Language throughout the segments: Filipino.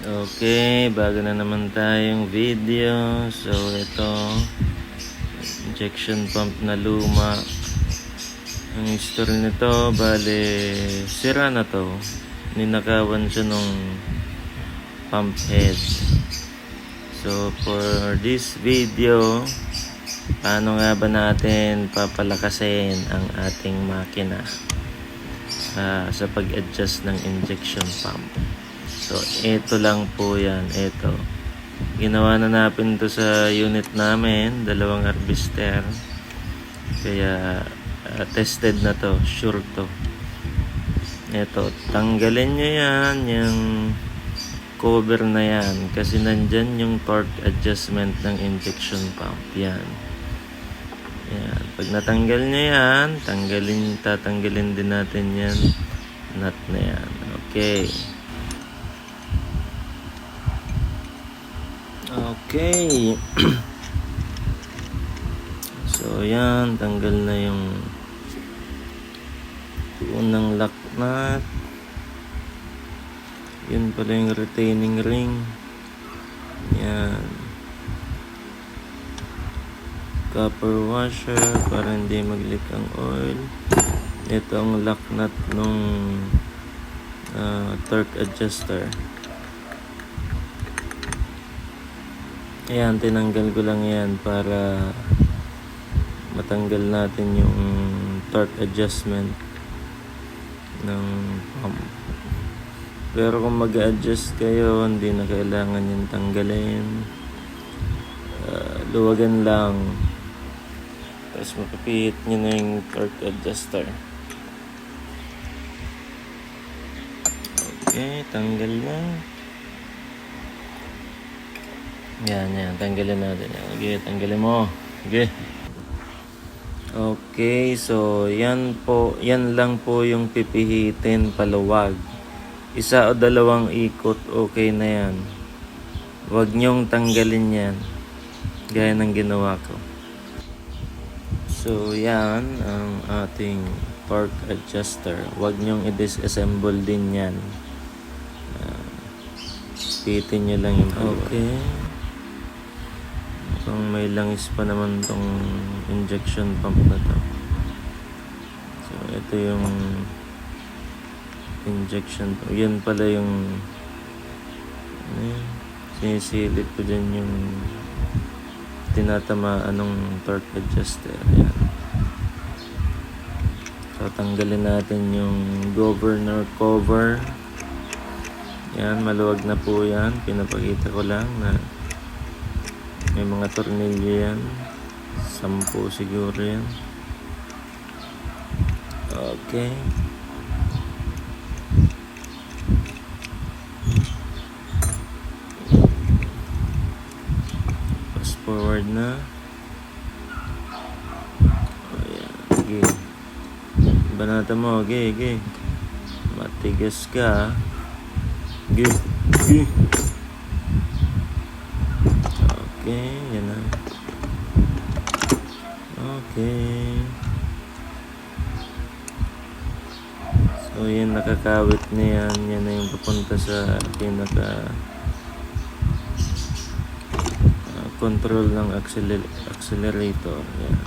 Okay, bago na naman tayong video. So, ito, injection pump na luma. Ang history nito, bale, sira na to. Ninakawan siya nung pump head. So, for this video, paano nga ba natin papalakasin ang ating makina sa pag-adjust ng injection pump? So, ito lang po yan. Ito. Ginawa na natin to sa unit namin. 2 harvester. Kaya, tested na to. Sure to. Ito. Tanggalin nyo yan. Yung cover na yan. Kasi nandyan yung torque adjustment ng injection pump. Yan. Yan. Pag natanggal nyo yan, tatanggalin din natin yan. Nut na yan. Okay. Okay. So, yan. Tanggal na yung unang lock nut. Yun pala yung retaining ring. Yan. Copper washer para hindi mag-leak ang oil. Ito ang lock nut nung torque adjuster. Ayan, tinanggal ko lang yan para matanggal natin yung torque adjustment ng pump. Pero kung mag-adjust kayo, hindi na kailangan yung tanggalin. Luwagan lang. Tapos mapipihit nyo na yung torque adjuster. Okay, tanggal na. Yan, tanggalin natin yan. Okay, tanggalin mo. Okay. Okay, so yan lang po yung pipihitin paluwag. 1 o 2 ikot, okay na yan. Huwag nyong tanggalin yan. Gaya ng ginawa ko. So yan ang ating torque adjuster. Huwag nyong i-disassemble din yan. Pihitin nyo lang yung paluwag. Okay. Kung may langis pa naman tong injection pump na to. So, ito yung injection pump. Yan pala yung sinisilip ko dyan yung tinatamaan ng torque adjuster. Yan. So, tanggalin natin yung governor cover. Yan, maluwag na po yan. Pinapakita ko lang na may mga tornilyo yan. 10 siguro yan. Okay. Fast forward na. Ayan. Okay. Banata mo. Okay. Matigas ka. Okay. Okay, yan na. Okay. So, yan, nakakawit na yan. Yan na yung papunta sa pinaka control ng accelerator. Yan.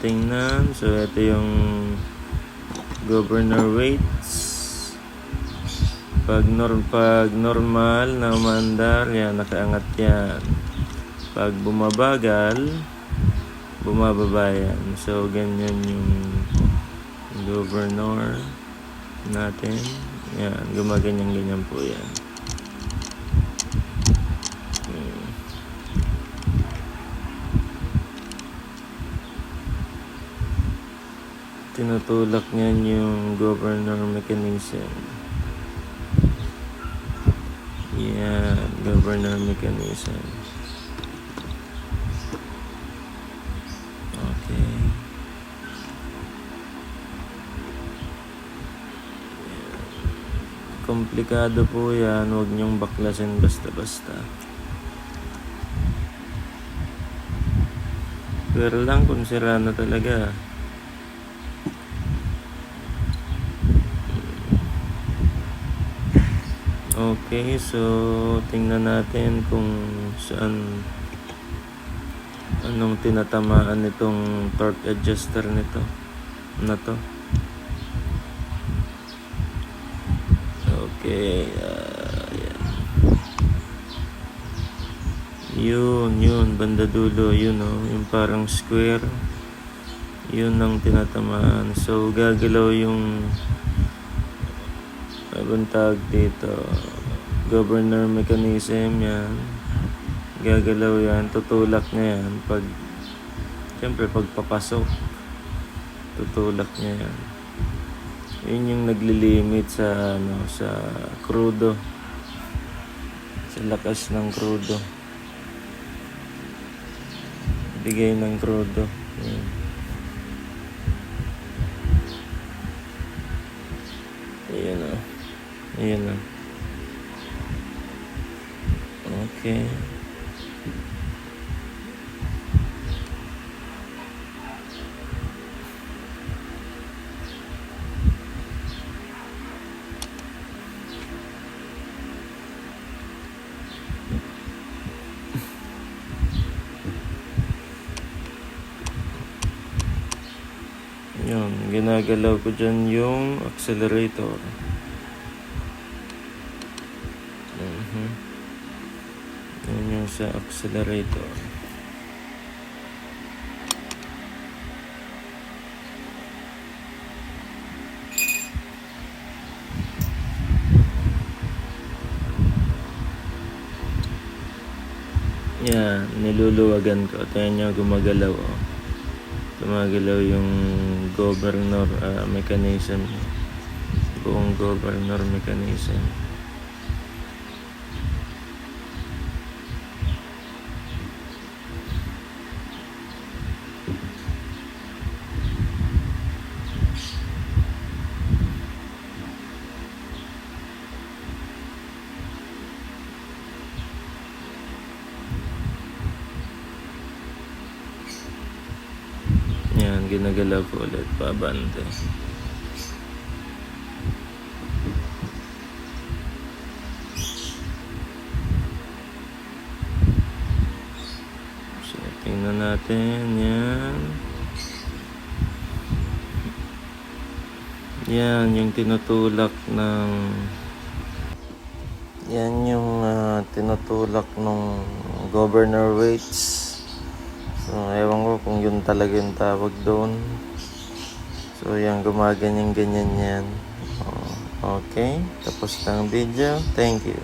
Tingnan. So, ito yung governor weights. Pag normal na umandar, yan, nakaangat yan. Pag bumabagal, bumababa yan. So, ganyan yung governor natin. Yan, gumaganyan-ganyan po yan. Tinutulak niyan yung governor mechanism. Yan, governor mechanism. Okay. Komplikado po yan. Huwag niyong baklasin basta-basta. Pero lang kung sira na talaga. Okay, so tingnan natin kung saan, anong tinatamaan nitong torque adjuster nito na to. Okay, yan. Yun, banda dulo, yun yung parang square. Yun ang tinatamaan. So, gagalaw yung anong tawag dito, governor mechanism, yan. Gagalaw yan, tutulak niya yan. Siyempre, pagpapasok, tutulak niya yan. Yun yung naglilimit sa, sa crudo. Sa lakas ng crudo. Bigay ng crudo. Yan. Ayan. Okay. Yun, ginagalaw ko dyan yung accelerator. Yun yung sa accelerator. Yan, niluluwagan ko. Tayo nyo gumagalaw. Gumagalaw yung governor mechanism. Buong governor mechanism. Yan, ginagalaw ko ulit, pabante. So, tingnan natin, yan. Yan, yung tinutulak ng... Yan yung tinutulak ng governor weights. So, ewan ko kung yun talaga yung tawag doon. So, yan, gumaganyan-ganyan yan. Okay, tapos na ang video. Thank you.